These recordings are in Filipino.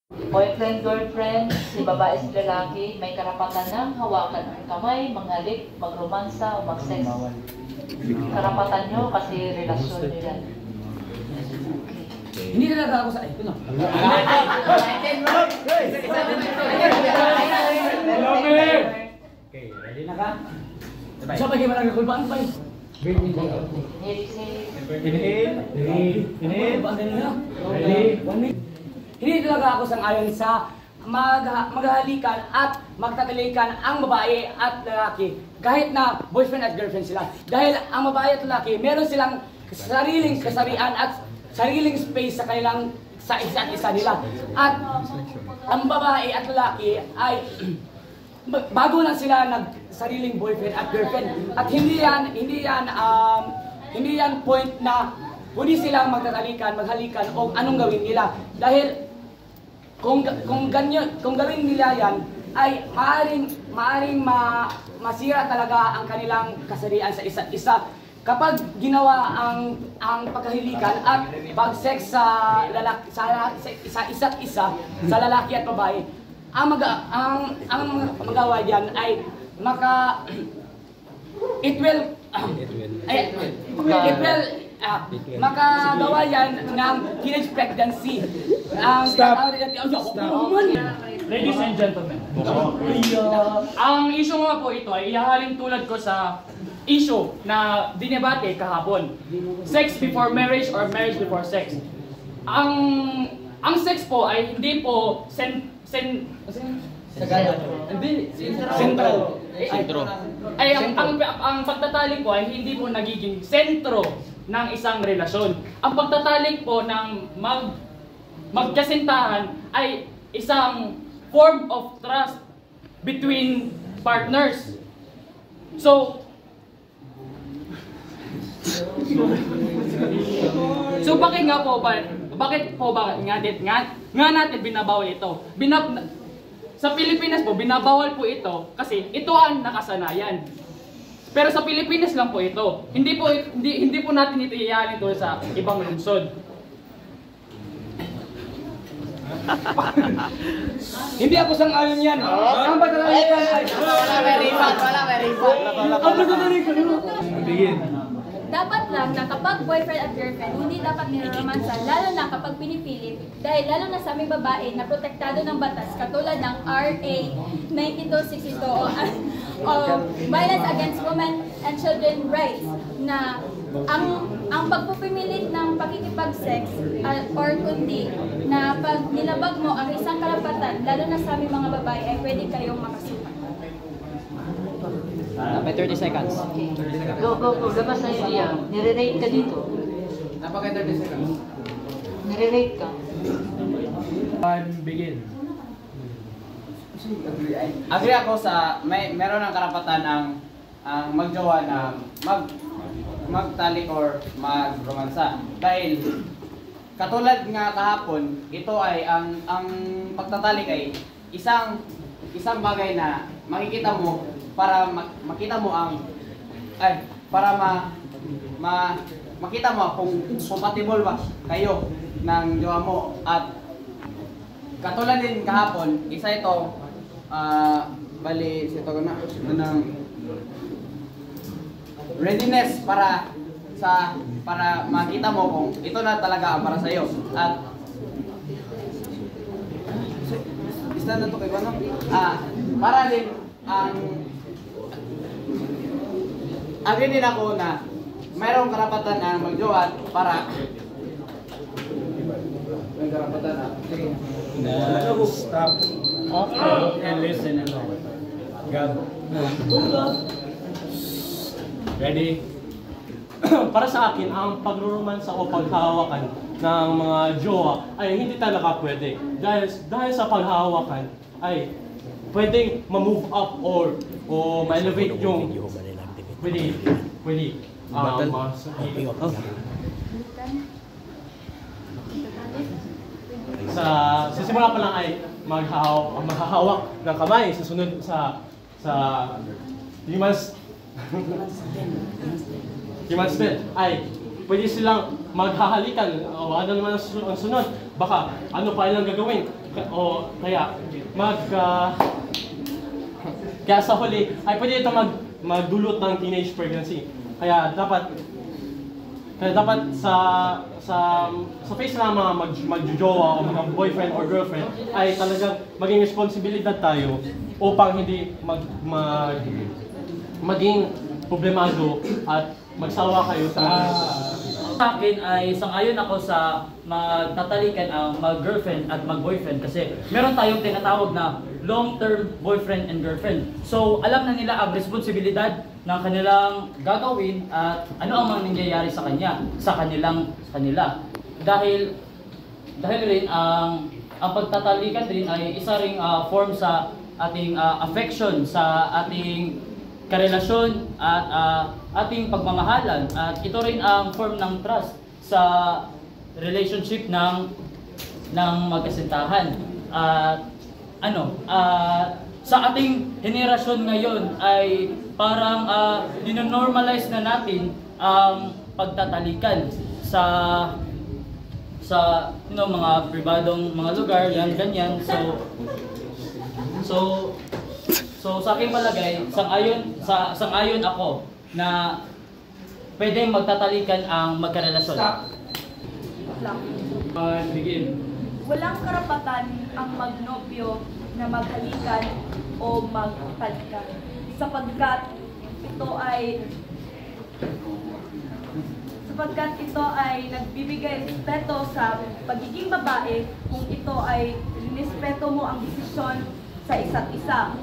Boyfriend, girlfriend, si babae, si lalaki, may karapatan ng hawakan ang kamay, manghalik, magromansa o mag-sex. Karapatan nyo kasi relasyon nyo yan. Hindi talaga ako sa ito, no? Okay, ready na ka? So, bigay mo lang yung kulbaan pa yun. Hindi talaga ako sang-ayon sa maghahalikan at magtatalikan ang babae at lalaki kahit na boyfriend at girlfriend sila. Dahil ang babae at lalaki, meron silang sariling kasarian at sariling space sa kanilang sa isa't isa nila. At ang babae at lalaki ay bago lang sila nagsariling boyfriend at girlfriend. At hindi yan point na hindi sila magtatalikan, maghalikan o anong gawin nila. Dahil kung gawin nila yan, ay maaring masira talaga ang kanilang kasarian sa isa't isa. Kapag ginawa ang pagkahilikan at pag-sex sa isa't isa, sa lalaki at babae, ang magawa diyan ay makagawa yan ng teenage pregnancy. Stop. Ladies and gentlemen, ang issue nga po ito ay ihahalin tulad ko sa issue na dinebate kahapon. Sex before marriage or marriage before sex. Ang sex po ay hindi po ang pagtatalik po ay hindi po nagiging sentro ng isang relasyon. Ang pagtatalik po ng magkasintahan ay isang form of trust between partners. So bakit natin binabawal ito? Sa Pilipinas po, binabawal po ito kasi ito ang nakasanayan. Pero sa Pilipinas lang po ito. Hindi po natin ito iyahalin doon sa ibang lungsod. Hindi ako sang-ayon yan. Ang pagtatalikan ay dapat lang na kapag boyfriend at girlfriend, hindi dapat niraromansa, lalo na kapag pinipilit. Dahil lalo na sa aming babae na protektado ng batas, katulad ng RA 9262 o Violence Against Women and Children Rights, na ang pagpupimilit ng pakikipag-sex or kundi na pag nilabag mo ang isang karapatan, lalo na sa aming mga babae, ay pwede kayong makasuhan. May 30 seconds. Okay. Go. Labas na yung iya. Nire-rate ka dito. napaka 30 seconds. Nire-rate ka. Begin. Agree ako sa meron ng karapatan ang magjowa na magtalik or magromansa. Dahil katulad nga kahapon, ito ay ang pagtatalik ay isang bagay na makikita mo para makita mo makita mo kung compatible ba kayo ng jowa mo. At katulad din kahapon, isa ito bali ito ng readiness para makita mo kung ito na talaga ang para sa iyo. At isa na to kay Bano. Para din agree din ako na mayroong karapatan na magjowa para may karapatan na. Stop. And listen and learn. Go. Ready? Para sa akin, ang pagruromansa o paghahawakan ng mga jowa ay hindi talaga pwede. Dahil sa paghahawakan ay pwedeng ma-move up or ma-elevate yung sa simula pa lang ay maghahawak ng kamay sa sunod sa human spell ay pwede silang maghahalikan o ano naman ang sunod baka ano pa ilang gagawin. O kaya kaya sa huli ay pwede ito magdulot ng teenage pregnancy. Kaya dapat sa face ng mga magjojowa o mga boyfriend or girlfriend ay talagang maging responsibilidad tayo upang hindi maging problemado at magsawa kayo sa Sa akin ay sang-ayon ako sa magtatalikan ang mag-girlfriend at mag-boyfriend kasi meron tayong tinatawag na long-term boyfriend and girlfriend. So, alam na nila ang responsibilidad ng kanilang gagawin at ano ang mga nangyayari sa kanila. Dahil rin ang pagtatalikan din ay isa ring form sa ating affection, sa ating karelasyon at ating pagmamahalan, at ito rin ang form ng trust sa relationship ng magkasintahan. Sa ating henerasyon ngayon ay parang dinonormalize na natin ang pagtatalikan sa mga pribadong mga lugar, yan ganyan. So sa aking palagay, sang-ayon ako na pwedeng magtatalikan ang magkarelasyon. Begin. Walang karapatan ang magnobyo na maghalikan o magtalikan sapagkat ito ay nagbibigay respeto sa pagiging babae kung ito ay respeto mo ang desisyon sa isa't isa.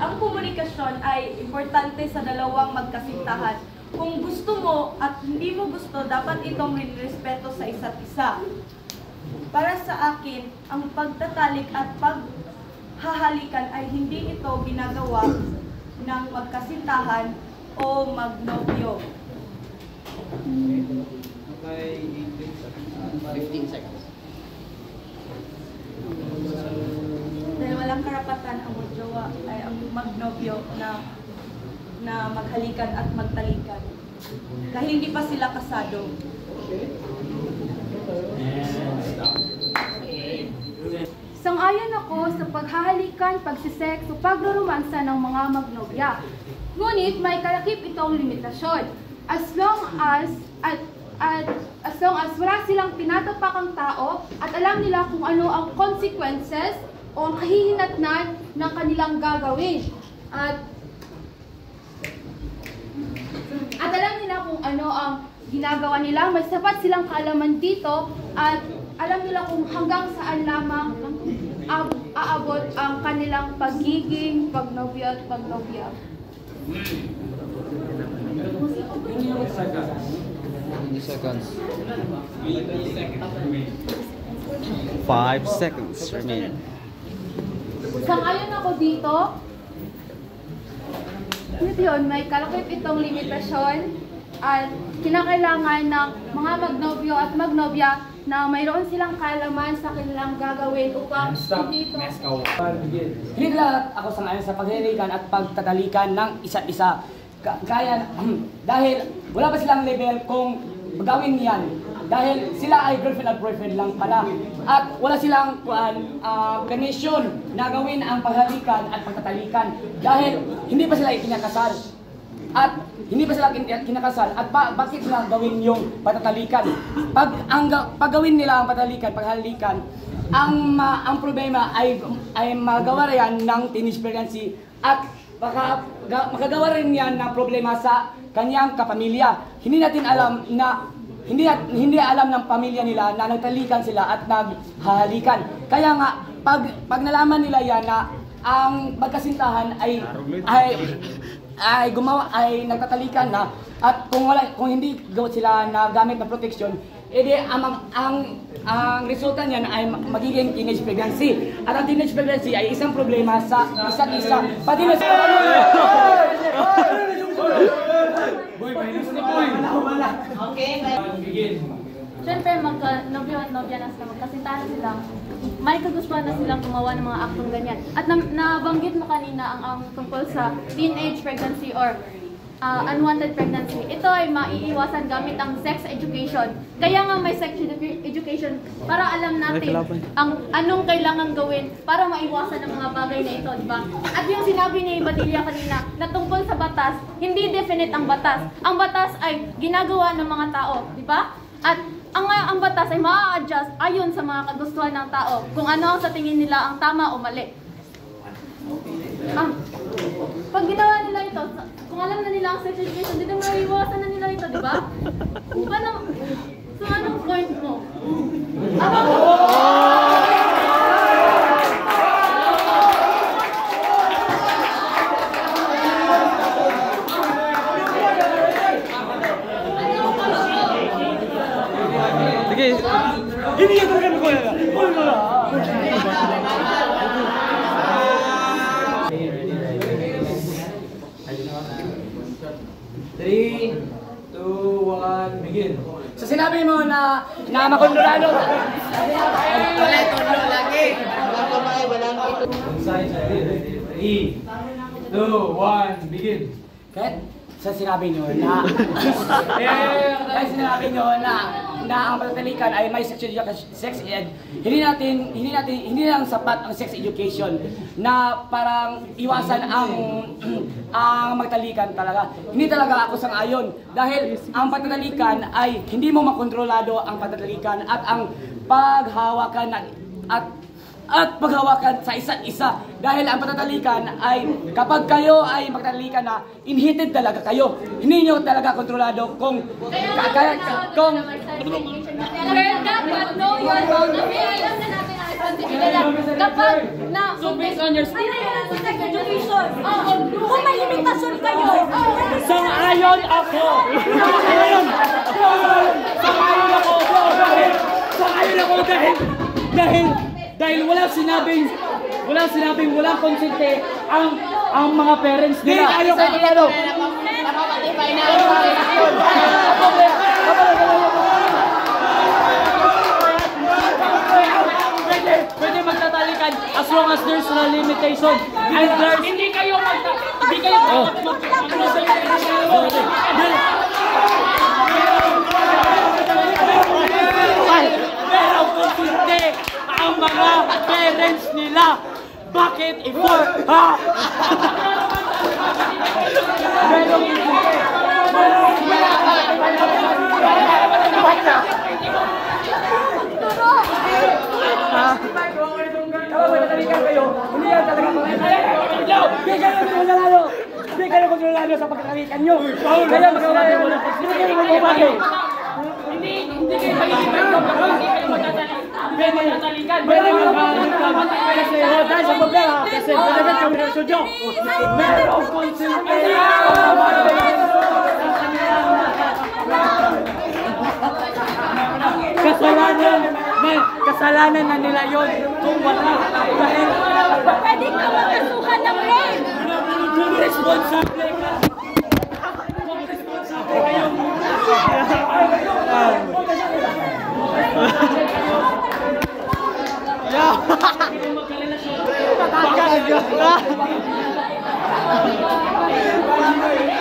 Ang komunikasyon ay importante sa dalawang magkasintahan. Kung gusto mo at hindi mo gusto, dapat itong respeto sa isa't isa. Para sa akin, ang pagtatalik at paghahalikan ay hindi ito ginagawa ng magkasintahan o magnobyo. 15 seconds. Dahil walang karapatan ang magjowa ay ang magnobyo na maghalikan at magtalikan. Dahil hindi pa sila kasado. Sang-ayon ako sa paghahalikan, pagsiseks o pagroromansa ng mga magnobya. Ngunit may kalakip itong limitasyon. As long as wala silang tinatapakang tao at alam nila kung ano ang consequences o ang kahihinatnan ng kanilang gagawin. At alam nila kung ano ang ginagawa nila, may sapat silang kaalaman dito at alam nila kung hanggang saan lamang aabot ang kanilang pagiging pagnobyo at pagnobya. 20 seconds. 5 seconds remain. Sang-ayon ako dito. Yun, may kalakip itong limitasyon at kinakailangan ng mga magnobyo at magnobya na mayroon silang kaalaman sa kanilang gagawin upang hindi ito. Hindi lahat ako sang-ayon sa paghihilikan at pagtatalikan ng isa't isa. Dahil wala pa silang level kung gawin yan. Dahil sila ay girlfriend at boyfriend lang pala. At wala silang connection na gawin ang paghalikan at pagtatalikan. Dahil hindi pa sila ikinakasal. At hindi pa sila kinakasal. At bakit sila gawin yung pagtatalikan? Pag gawin nila ang paghalikan, ang problema ay magawa yan ng teenage pregnancy at makagawa rin yan ng problema sa kanyang kapamilya. Hindi natin alam na hindi alam ng pamilya nila na nagtalikan sila at naghahalikan. Kaya nga pag nalaman nila yan na ang magkasintahan ay nagtatalikan na at kung hindi sila nagamit ng protection, edi ang resulta niyan ay magiging teenage pregnancy. At ang teenage pregnancy ay isang problema sa isa't isa. Pati na sa Siyempre, mag-nobyo at nobya na sila, magkasintahan na sila. May kagustuhan na silang gumawa ng mga aktong ganyan. At nabanggit mo kanina ang tungkol sa teenage pregnancy or unwanted pregnancy. Ito ay maiiwasan gamit ang sex education. Kaya nga may sex education para alam natin ang anong kailangan gawin para maiwasan ang mga bagay na ito, di ba? At yung sinabi ni Badilla kanina na tungkol sa batas, hindi definite ang batas. Ang batas ay ginagawa ng mga tao, di ba? At ang batas ay maa-adjust ayon sa mga kagustuhan ng tao kung ano sa tingin nila ang tama o mali. Pag ginawa nila ito, kung alam na nila ang sex education, dito maiiwasan na nila ito, di ba? Paano? So anong point mo? Sige. Hindi ka talaga ko yan. Wala na. 3, 2, 1, begin. So sinabi mo na makondorado. Wala tondo lagi. Side, 3, 2, 1, begin. Okay? So sinabi nyo na ang pagtatalikan ay may sex ed. Hindi lang sapat ang sex education na parang iwasan ang magtalikan talaga. Hindi talaga ako sang-ayon dahil ang pagtatalikan ay hindi mo makontrolado ang pagtatalikan at ang paghawakan at paghawakan sa isa't isa dahil ang pagtatalikan ay kapag kayo ay magtatalikan na inhited talaga kayo, hindi nyo talaga kontrolado kung dapat know your boundaries. Alam na natin ang responsibilidad kapag na So based on your sex education, kung may limitasyon kayo, Sang-ayon ako! Sang-ayon ako dahil walang konsente ang mga parents nila. Ayaw ko ano. Pwede magtatalikan as long as there's no limitation. And there's hindi kayo pero konsente ang mga parents nila. Bakit i-for? Ha? Kapag magtatalikan kayo, hindi yan talaga hindi kayo kontrolado sa pagtatalikan nyo. Kaya magawa kayo ng Hindi kayo magtatalikan. Pwede dahil sa problema, kasi pwede kami ng studio. Merong konsente. Kasalanan na nila yon kung wala. Dahil pwede ka